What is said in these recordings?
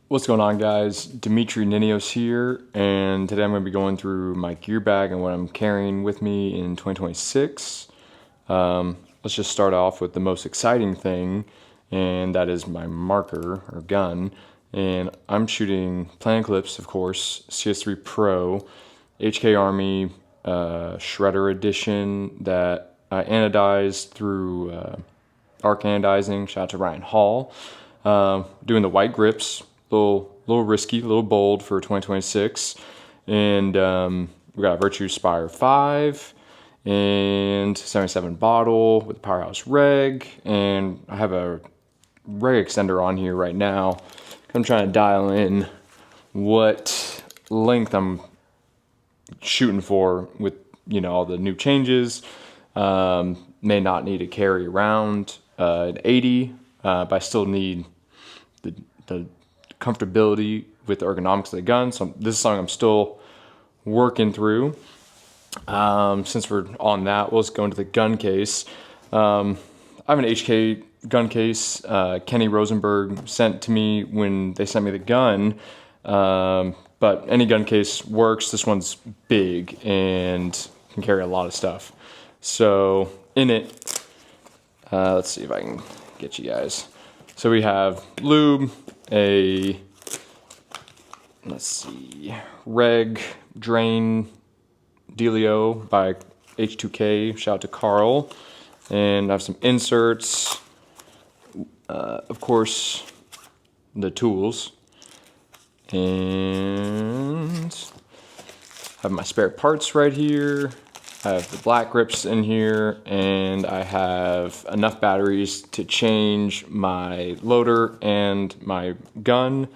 What's going on, guys? Dimitri Ninios here, and today I'm going to be going through my gear bag and what I'm carrying with me in 2026. Let's just start off with the most exciting thing, and that is my marker or gun. And I'm shooting Plan Clips, of course, CS3 Pro, HK Army Shredder Edition that I anodized through arc anodizing. Shout out to Ryan Hall. Doing the white grips. Little risky, a little bold for 2026. And we got a Virtue Spire 5 and 77 bottle with the Powerhouse reg. And I have a reg extender on here right now. I'm trying to dial in what length I'm shooting for with, all the new changes. May not need to carry around an 80, but I still need the comfortability with the ergonomics of the gun. So this is something I'm still working through. Since we're on that, let's go into the gun case. I have an HK gun case Kenny Rosenberg sent to me when they sent me the gun. But any gun case works. This one's big and can carry a lot of stuff. So in it, let's see if I can get you guys. So we have lube, reg drain dealio by H2K, shout out to Carl. And I have some inserts, of course, the tools, and I have my spare parts right here. I have the black grips in here, and I have enough batteries to change my loader and my gun,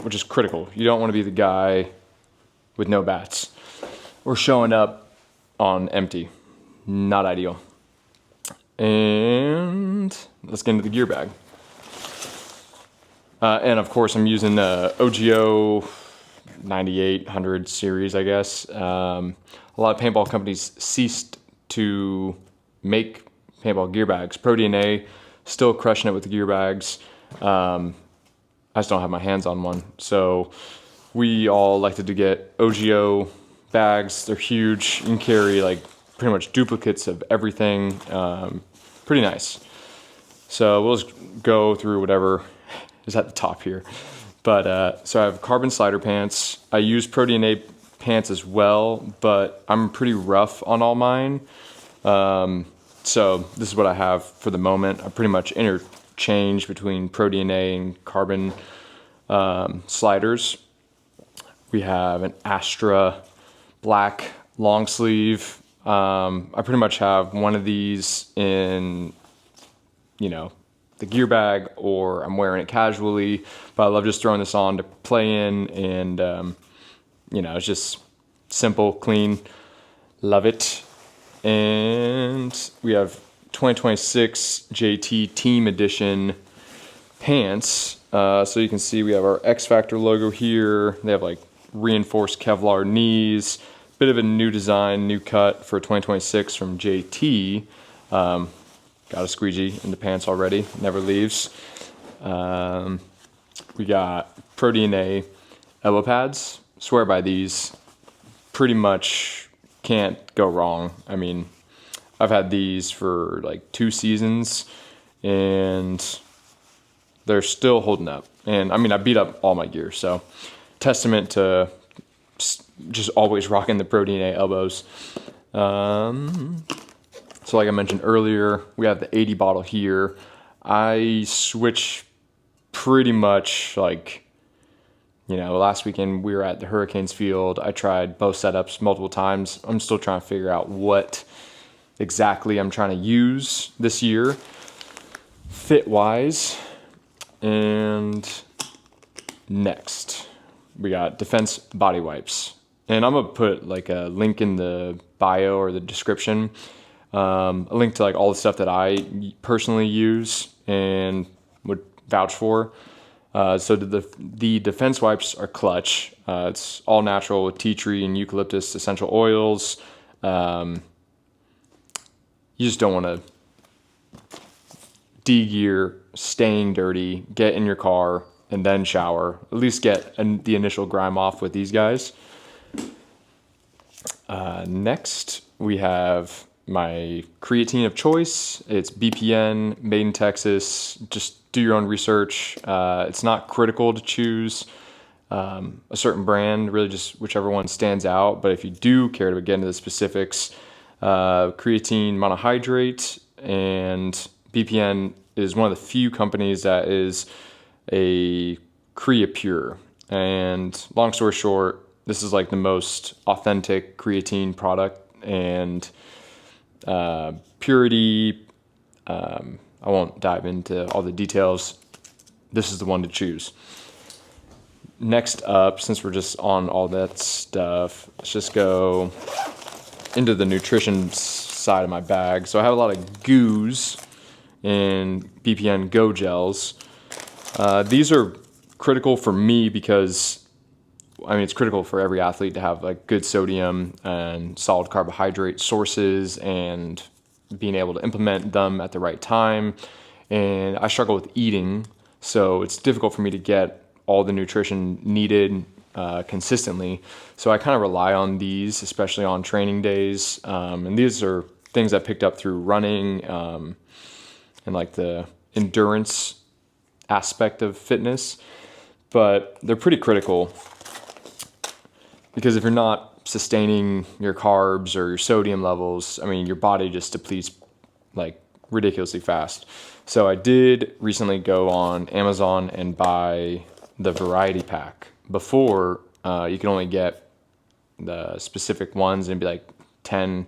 which is critical. You don't want to be the guy with no bats or showing up on empty. Not ideal. And let's get into the gear bag. And of course, I'm using the OGO 9800 series, I guess. A lot of paintball companies ceased to make paintball gear bags. Pro DNA still crushing it with the gear bags. I just don't have my hands on one. So we all elected to get OGO bags. They're huge. You can carry like pretty much duplicates of everything. Pretty nice. So we'll just go through whatever is at the top here. But so I have carbon slider pants. I use Pro DNA pants as well, but I'm pretty rough on all mine. So this is what I have for the moment. I pretty much interchange between Pro DNA and carbon sliders. We have an Astra black long sleeve. I pretty much have one of these in, the gear bag, or I'm wearing it casually, but I love just throwing this on to play in, and it's just simple, clean, love it. And we have 2026 JT Team Edition pants. So you can see we have our X Factor logo here. They have like reinforced Kevlar knees, bit of a new design, new cut for 2026 from JT. Got a squeegee in the pants already, never leaves. We got Pro DNA elbow pads. Swear by these. Pretty much can't go wrong. I mean, I've had these for like 2 seasons and they're still holding up. And I mean, I beat up all my gear, so testament to just always rocking the Pro DNA elbows. So like I mentioned earlier, we have the 80 bottle here. I switch pretty much like, last weekend we were at the Hurricanes field. I tried both setups multiple times. I'm still trying to figure out what exactly I'm trying to use this year, fit-wise. And next, we got Defense body wipes. And I'm going to put like a link in the bio or the description, a link to like all the stuff that I personally use and would vouch for. So the Defense wipes are clutch. It's all natural with tea tree and eucalyptus essential oils. You just don't want to de-gear, staying dirty, get in your car, and then shower. At least get the initial grime off with these guys. Next, we have my creatine of choice. It's BPN, made in Texas. Just do your own research. It's not critical to choose a certain brand, really just whichever one stands out. But if you do care to get into the specifics, creatine monohydrate and BPN is one of the few companies that is a CreaPure. And long story short, this is like the most authentic creatine product, and purity, I won't dive into all the details. This is the one to choose. Next up, since we're just on all that stuff, let's just go into the nutrition side of my bag. So I have a lot of goos and BPN Go gels. These are critical for me because I mean, it's critical for every athlete to have like good sodium and solid carbohydrate sources and being able to implement them at the right time. And I struggle with eating, so it's difficult for me to get all the nutrition needed consistently. So I kind of rely on these, especially on training days. And these are things I picked up through running and like the endurance aspect of fitness. But they're pretty critical, because if you're not sustaining your carbs or your sodium levels, I mean, your body just depletes like ridiculously fast. So I did recently go on Amazon and buy the variety pack. Before, you could only get the specific ones and be like 10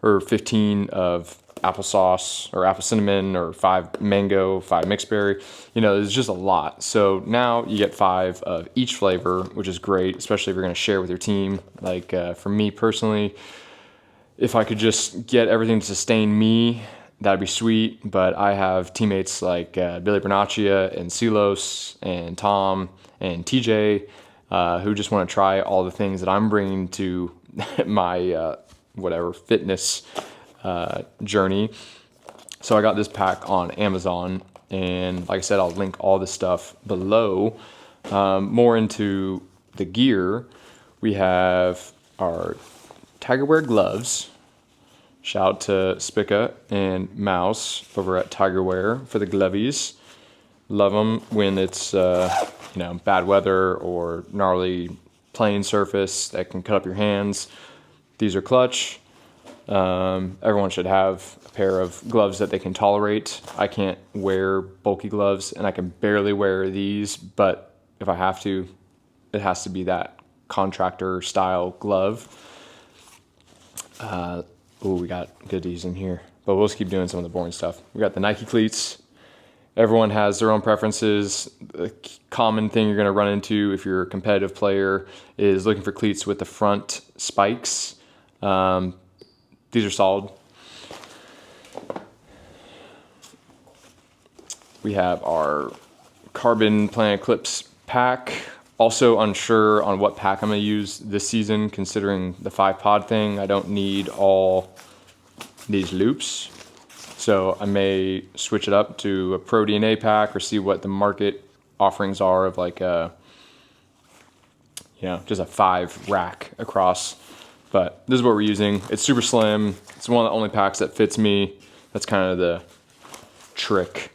or 15 of applesauce or apple cinnamon or 5 mango, 5 mixed berry. You know, there's just a lot. So now you get 5 of each flavor, which is great, especially if you're going to share with your team. Like for me personally, if I could just get everything to sustain me, that'd be sweet. But I have teammates like Billy Bernaccia and Silos and Tom and TJ who just want to try all the things that I'm bringing to my fitness journey. So I got this pack on Amazon, and like I said, I'll link all this stuff below. More into the gear, we have our Tigerwear gloves. Shout out to Spica and Mouse over at Tigerwear for the glovies. Love them when it's bad weather or gnarly playing surface that can cut up your hands. These are clutch. Everyone should have a pair of gloves that they can tolerate. I can't wear bulky gloves, and I can barely wear these, but if I have to, it has to be that contractor style glove. We got goodies in here, but we'll just keep doing some of the boring stuff. We got the Nike cleats. Everyone has their own preferences. The common thing you're going to run into if you're a competitive player is looking for cleats with the front spikes. These are solid. We have our Carbon Planet Eclipse pack. Also unsure on what pack I'm going to use this season, considering the 5-pod thing. I don't need all these loops. So I may switch it up to a Pro DNA pack or see what the market offerings are of like just a 5 rack across. But this is what we're using. It's super slim. It's one of the only packs that fits me. That's kind of the trick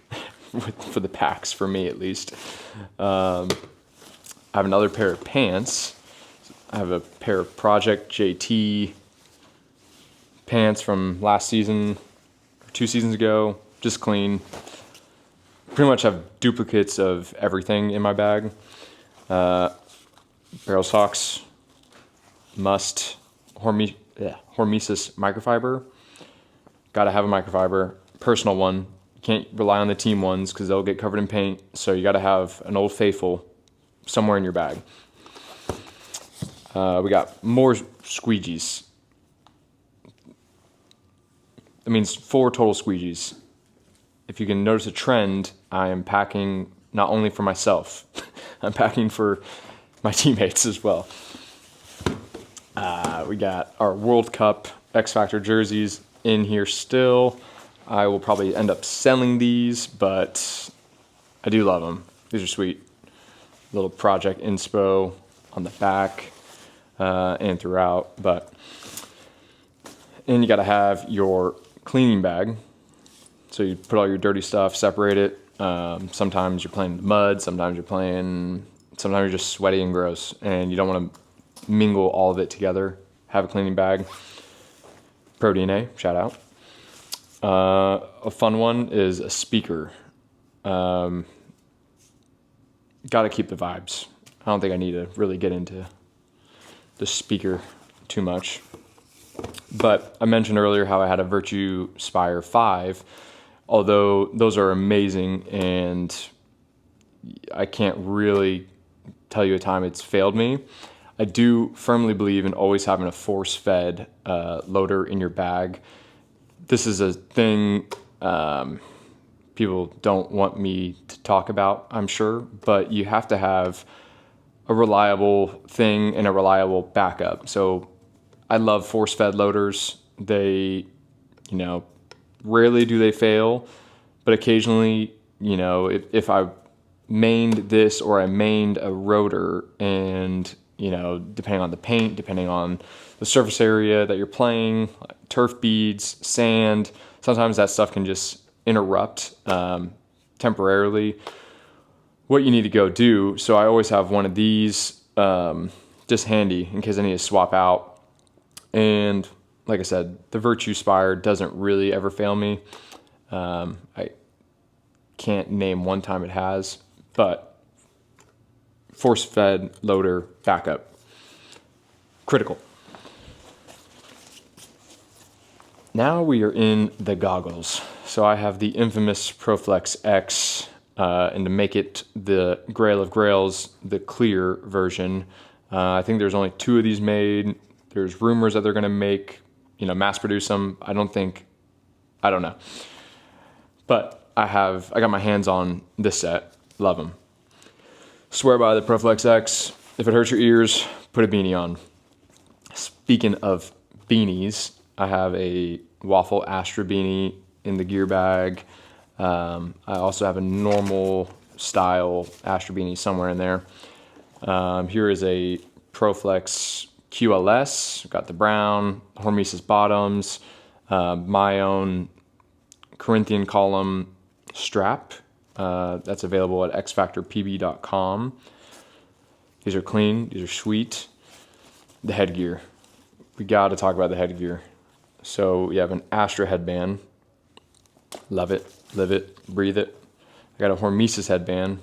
for the packs, for me at least. I have another pair of pants. I have a pair of Project JT pants from last season, or 2 seasons ago. Just clean. Pretty much have duplicates of everything in my bag. Barrel socks, must. Hormesis microfiber. Gotta have a microfiber, personal one. You can't rely on the team ones because they'll get covered in paint. So you gotta have an Old Faithful somewhere in your bag. We got more squeegees. That means 4 total squeegees. If you can notice a trend, I am packing not only for myself, I'm packing for my teammates as well. We got our World Cup X Factor jerseys in here still. I will probably end up selling these, but I do love them. These are sweet. little project inspo on the back and throughout. And you got to have your cleaning bag. So you put all your dirty stuff, separate it. Sometimes you're playing in the mud, sometimes you're just sweaty and gross, and you don't want to mingle all of it together. Have a cleaning bag. Pro DNA, shout out. A fun one is a speaker. Got to keep the vibes. I don't think I need to really get into the speaker too much. But I mentioned earlier how I had a Virtue Spire 5, although those are amazing, and I can't really tell you a time it's failed me. I do firmly believe in always having a force-fed loader in your bag. This is a thing people don't want me to talk about, I'm sure, but you have to have a reliable thing and a reliable backup. So I love force-fed loaders. They, rarely do they fail, but occasionally, if I mained this or I mained a rotor and, depending on the paint, depending on the surface area that you're playing, like turf beads, sand, sometimes that stuff can just interrupt temporarily what you need to go do. So I always have one of these just handy in case I need to swap out. And like I said, the Virtue Spire doesn't really ever fail me. I can't name one time it has, but force-fed loader backup, critical. Now we are in the goggles. So I have the infamous ProFlex X, and to make it the Grail of Grails, the clear version. I think there's only 2 of these made. There's rumors that they're going to make, mass produce them. I don't know. But I got my hands on this set. Love them. Swear by the ProFlex X. If it hurts your ears, put a beanie on. Speaking of beanies, I have a waffle Astra beanie in the gear bag. I also have a normal style Astra beanie somewhere in there. Here is a ProFlex QLS. Got the brown Hormesis bottoms, my own Corinthian column strap. That's available at xfactorpb.com. These are clean. These are sweet. The headgear. We got to talk about the headgear. So we have an Astra headband. Love it, live it, breathe it. I got a Hormesis headband.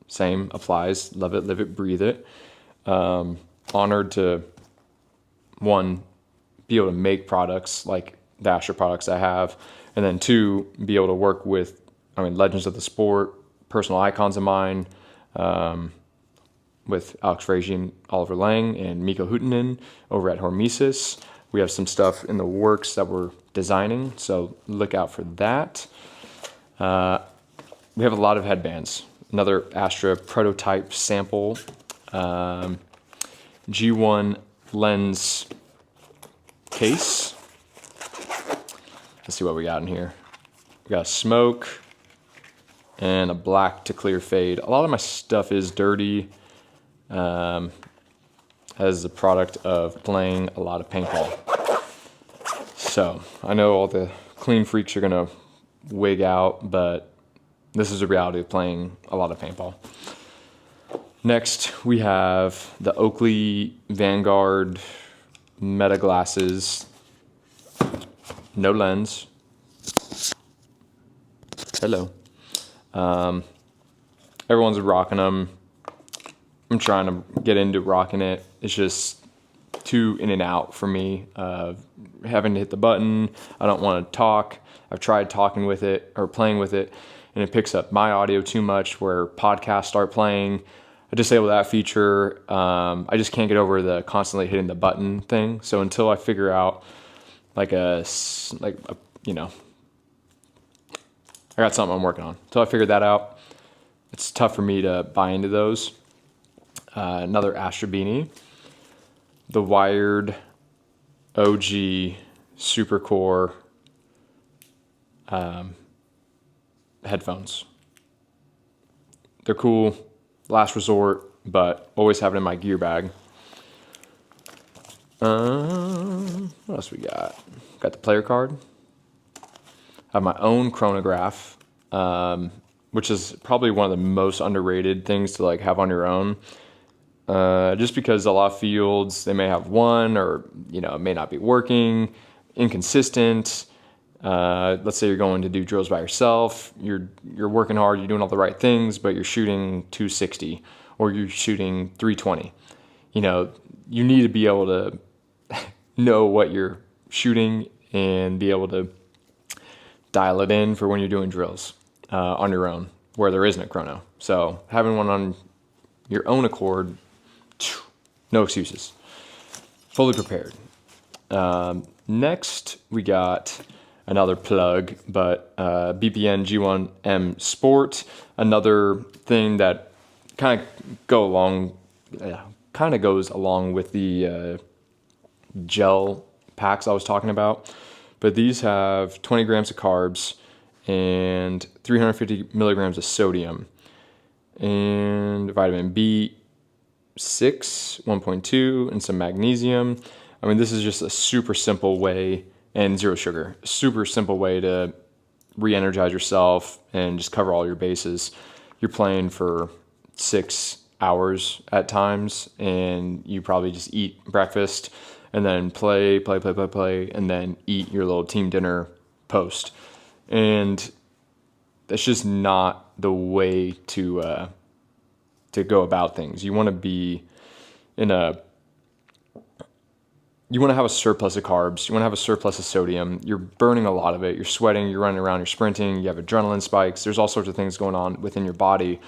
Same applies. Love it, live it, breathe it. Honored to, one, be able to make products like the Astra products I have, and then 2, be able to work with, legends of the sport, personal icons of mine, with Alex Frazier and Oliver Lang and Mikko Huhtinen over at Hormesis. We have some stuff in the works that we're designing, so look out for that. We have a lot of headbands. Another Astra prototype sample. G1 lens case. Let's see what we got in here. We got a smoke and a black to clear fade. A lot of my stuff is dirty as a product of playing a lot of paintball. So I know all the clean freaks are gonna wig out, but this is the reality of playing a lot of paintball. Next, we have the Oakley Vanguard Meta glasses. No lens. Hello. Everyone's rocking them. I'm trying to get into rocking it. It's just too in and out for me. Having to hit the button. I don't want to talk. I've tried talking with it or playing with it, and it picks up my audio too much where podcasts start playing. I disable that feature. I just can't get over the constantly hitting the button thing. So until I figure out I got something I'm working on. Until I figure that out, it's tough for me to buy into those. Another Astra beanie. The wired OG Supercore headphones. They're cool. last resort, but always have it in my gear bag. What else we got? Got the player card. I have my own chronograph, which is probably one of the most underrated things to like have on your own. Just because a lot of fields, they may have one, or it may not be working, inconsistent. Let's say you're going to do drills by yourself. You're working hard, you're doing all the right things, but you're shooting 260 or you're shooting 320. You need to be able to know what you're shooting and be able to dial it in for when you're doing drills on your own, where there isn't a chrono. So having one on your own accord, no excuses. Fully prepared. Next, we got another plug, but BPN G1M Sport, another thing that kind of goes along with the gel packs I was talking about. But these have 20 grams of carbs and 350 milligrams of sodium and vitamin B6, 1.2, and some magnesium. I mean, this is just a super simple way, and zero sugar, super simple way to re-energize yourself and just cover all your bases. You're playing for 6 hours at times, and you probably just eat breakfast and then play, and then eat your little team dinner post. And that's just not the way to go about things. You want to be you want to have a surplus of carbs. You want to have a surplus of sodium. You're burning a lot of it. You're sweating, you're running around, you're sprinting, you have adrenaline spikes. There's all sorts of things going on within your body.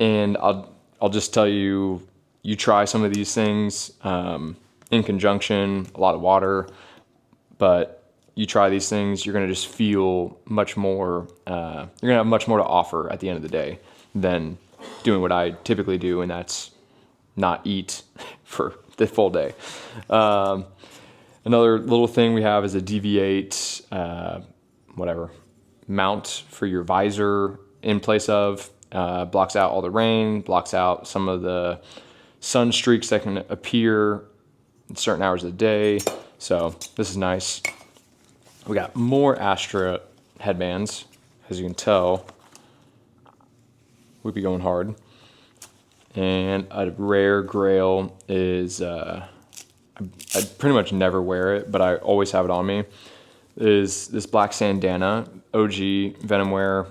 And I'll just tell you, you try some of these things in conjunction, a lot of water, but you try these things, you're going to just feel much more, you're going to have much more to offer at the end of the day than doing what I typically do, and that's not eat for the full day. Another little thing we have is a DV8, mount for your visor in place of, blocks out all the rain, blocks out some of the sun streaks that can appear in certain hours of the day. So this is nice. We got more Astra headbands. As you can tell, we'd be going hard. And a rare grail is, I pretty much never wear it, but I always have it on me, is this black bandana, OG Venom wear,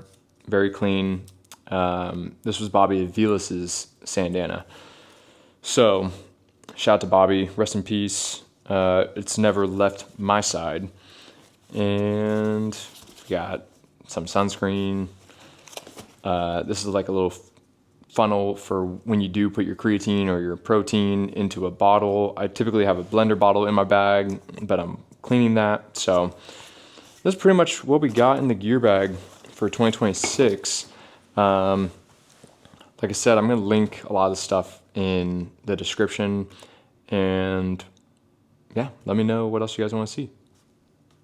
very clean. This was Bobby Avilas's bandana. So, shout out to Bobby, rest in peace. It's never left my side. And we got some sunscreen. This is like a little funnel for when you do put your creatine or your protein into a bottle. I typically have a blender bottle in my bag, but I'm cleaning that. So that's pretty much what we got in the gear bag for 2026. Like I said, I'm going to link a lot of the stuff in the description, and yeah, let me know what else you guys want to see.